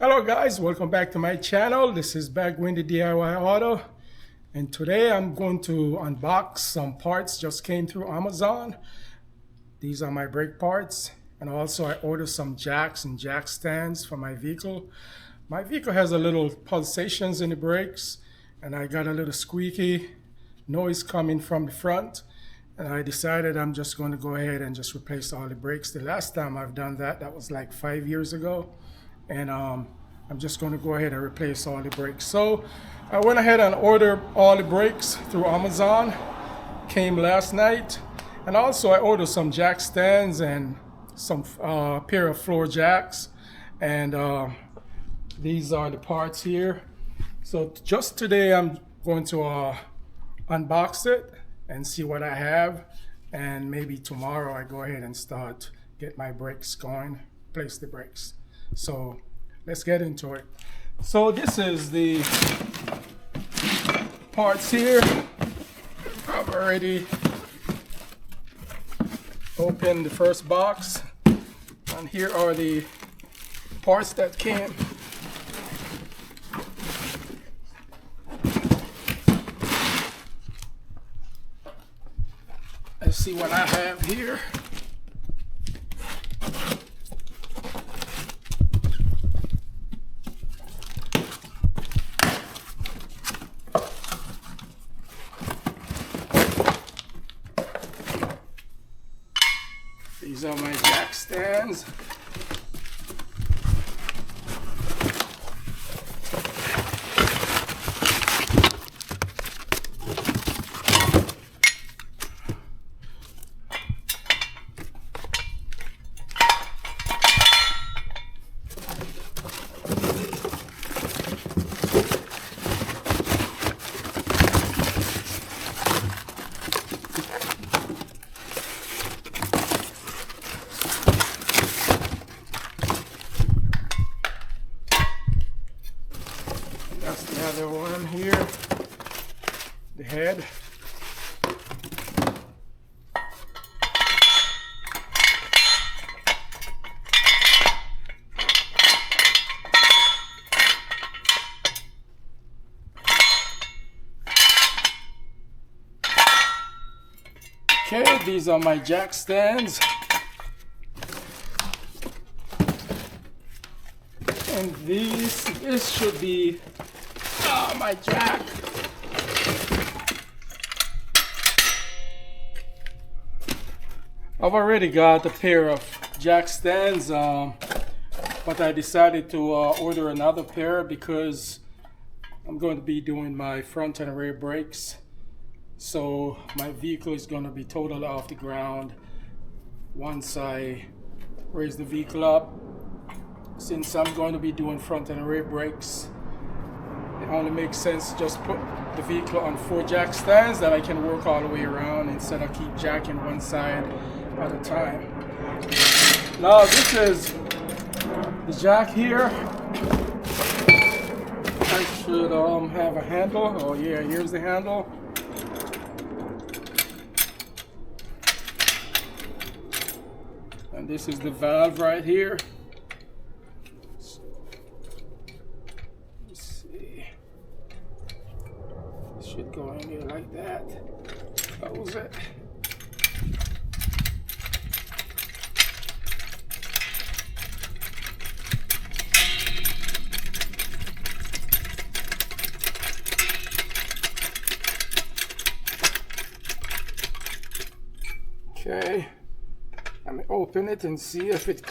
Hello guys, welcome back to my channel. This is Bagwindy DIY Auto, and today I'm going to unbox some parts just came through Amazon. These are my brake parts, and also I ordered some jacks and jack stands for my vehicle. My vehicle has a little pulsations in the brakes, and I got a little squeaky noise coming from the front, and I decided I'm just going to go ahead and just replace all the brakes. The last time I've done that was like 5 years ago. And I'm just going to go ahead and replace all the brakes. So I went ahead and ordered all the brakes through Amazon. Came last night. And also I ordered some jack stands and some pair of floor jacks. And these are the parts here. So just today I'm going to unbox it and see what I have. And maybe tomorrow I go ahead and get my brakes going, place the brakes. So let's get into it. So this is the parts here. I've already opened the first box, and here are the parts that came. Let's see what I have here. These are my jack stands. That's the other one here, the head. Okay, these are my jack stands. And this should be my jack. I've already got a pair of jack stands, but I decided to order another pair because I'm going to be doing my front and rear brakes. So my vehicle is going to be totally off the ground once I raise the vehicle up. Since I'm going to be doing front and rear brakes, it only makes sense to just put the vehicle on 4 jack stands that I can work all the way around instead of keep jacking one side at a time. Now this is the jack here. I should have a handle. Oh yeah, here's the handle. And this is the valve right here. Should go in here like that. Close it. Okay. Let me open it and see if it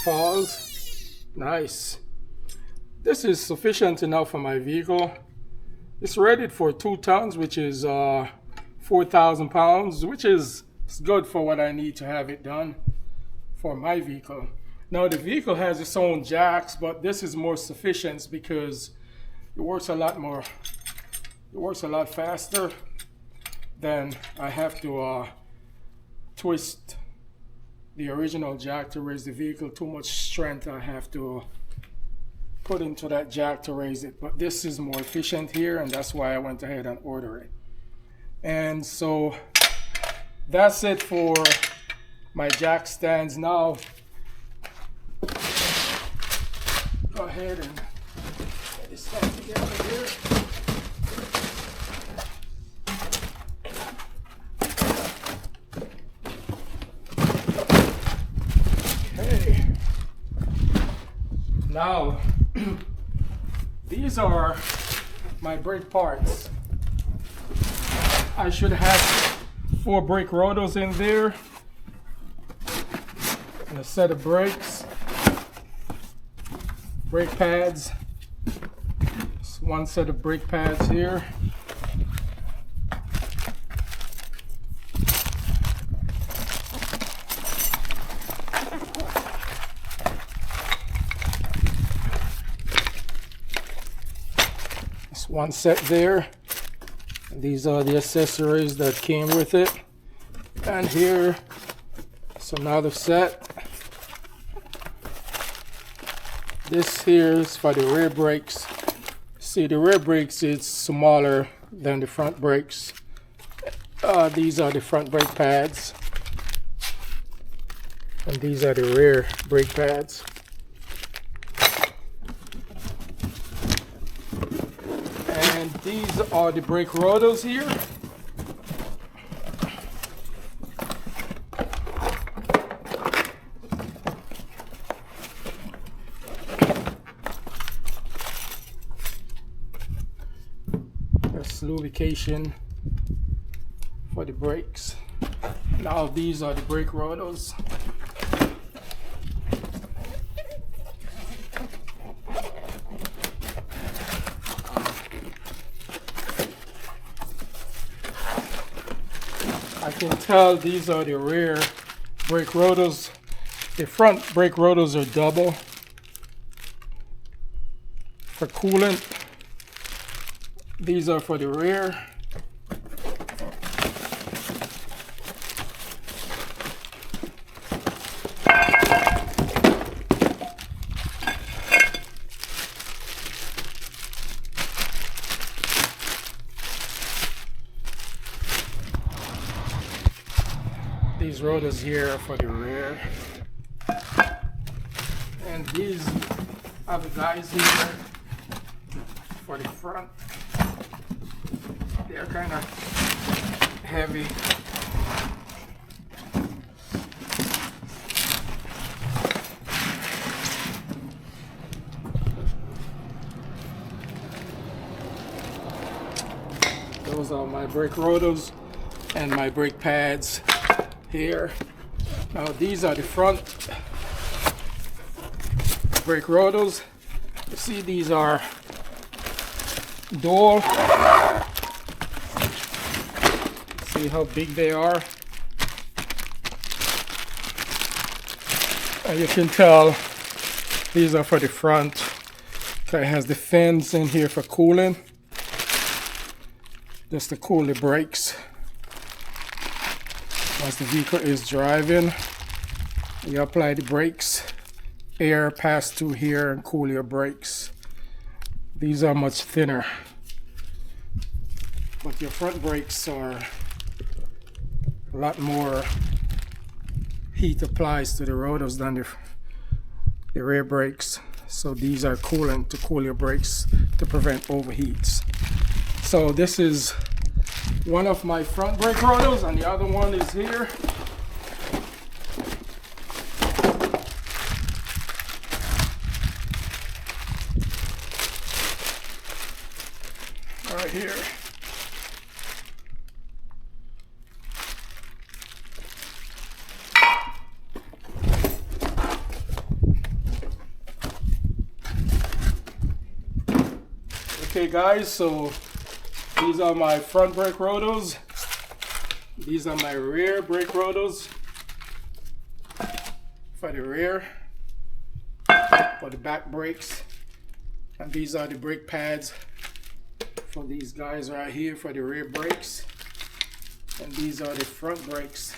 falls. Nice. This is sufficient enough for my vehicle. It's rated for 2 tons, which is 4,000 pounds, which is good for what I need to have it done for my vehicle. Now the vehicle has its own jacks, but this is more sufficient because it works a lot more. It works a lot faster than I have to twist the original jack to raise the vehicle. Too much strength I have to put into that jack to raise it, but this is more efficient here, and that's why I went ahead and order it. And so that's it for my jack stands. Now go ahead and get this thing together here. Okay. Now, these are my brake parts. I should have 4 brake rotors in there and a set of brakes, brake pads. It's 1 set of brake pads here. It's 1 set there. These are the accessories that came with it. And here is another set. This here is for the rear brakes. See, the rear brakes is smaller than the front brakes. These are the front brake pads. And these are the rear brake pads. And these are the brake rotors here. That's lubrication for the brakes. Now these are the brake rotors. I can tell these are the rear brake rotors. The front brake rotors are double for coolant. These are for the rear. These rotors here are for the rear. And these other guys here for the front. They're kind of heavy. Those are my brake rotors and my brake pads here. Now these are the front brake rotors. You see, these are dual. See how big they are? And you can tell these are for the front. It has the fins in here for cooling. Just to cool the brakes. Once the vehicle is driving, you apply the brakes. Air pass through here and cool your brakes. These are much thinner. But your front brakes are a lot more heat applies to the rotors than the rear brakes. So these are coolant to cool your brakes to prevent overheats. So this is one of my front brake rotors and the other one is here. Right here. Okay guys, so these are my front brake rotors. These are my rear brake rotors for the rear, for the back brakes. And these are the brake pads for these guys right here for the rear brakes. And these are the front brakes,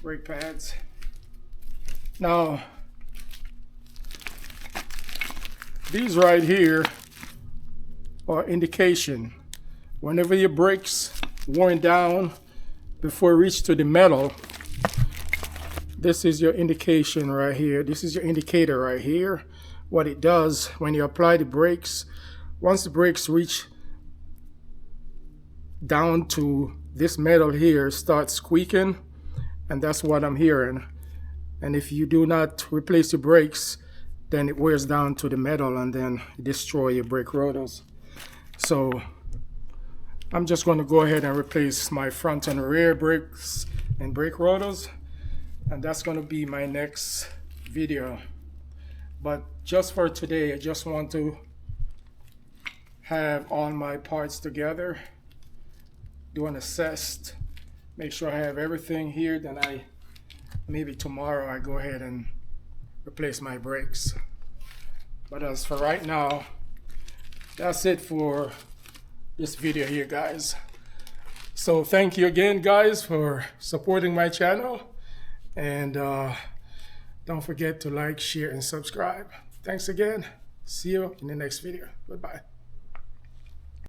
brake pads. Now, these right here are indication. Whenever your brakes worn down before it reach to the metal, this is your indication right here. This is your indicator right here. What it does when you apply the brakes, once the brakes reach down to this metal here, starts squeaking, and that's what I'm hearing. And if you do not replace your brakes, then it wears down to the metal and then destroy your brake rotors. So I'm just going to go ahead and replace my front and rear brakes and brake rotors, and that's going to be my next video. But just for today, I just want to have all my parts together, do an assess, make sure I have everything here. Then maybe tomorrow I go ahead and replace my brakes. But as for right now, that's it for this video here, guys. So thank you again, guys, for supporting my channel, and don't forget to like, share, and subscribe. Thanks again. See you in the next video. Goodbye.